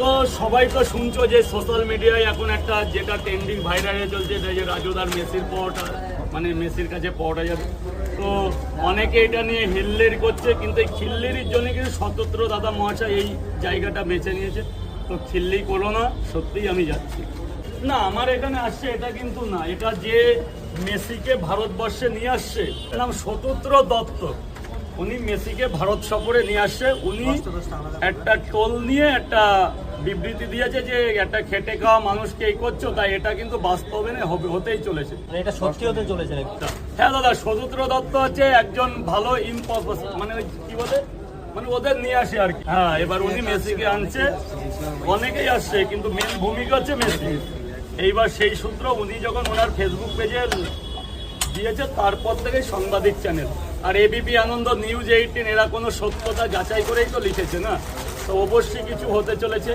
তো সবাই তো শুনছো যে সোশ্যাল মিডিয়ায় এখন একটা যেটা ট্রেন্ডিং ভাইরালে চলছে এটা যে রাজুদার মেসির পাওয়াটা, মানে মেসির কাছে পাওয়াটা যাবে। তো অনেকে এটা নিয়ে হিল্লেরি করছে, কিন্তু এই খিল্লিরির জন্য কিন্তু স্বতন্ত্র দাদা মহাশয় এই জায়গাটা বেছে নিয়েছে। তো খিল্লি করো না, সত্যিই আমি যাচ্ছি না। আমার এখানে আসছে এটা কিন্তু না, এটা যে মেসিকে ভারতবর্ষে নিয়ে আসছে এর নাম স্বতন্ত্র দত্ত। উনি মেসিকে ভারত সফরে নিয়ে আসছে। উনি একটা টোল নিয়ে একটা বিবৃতি দিয়েছে যে একটা খেটে খাওয়া মানুষকে এই করছো, তাই এটা কিন্তু বাস্তবে হতেই চলেছে। এটা সত্যি হতে চলেছে নাকি? হ্যাঁ দাদা, স্বতন্ত্র দত্ত হচ্ছে একজন ভালো ইম্পোজ, মানে কি বলে, মানে ওদের নিয়ে আসে আর কি। হ্যাঁ, এবার উনি মেসিকে আনছে, অনেকেই আসছে কিন্তু মেন ভূমিকা হচ্ছে মেসি। এইবার সেই সূত্র উনি যখন ওনার ফেসবুক পেজে দিয়েছে, তারপর থেকে সাংবাদিক চ্যানেল আর এবিপি আনন্দ, নিউজ 18 এরা কোনো সত্যতা যাচাই করেই তো লিখেছে না, তো অবশ্যই কিছু হতে চলেছে।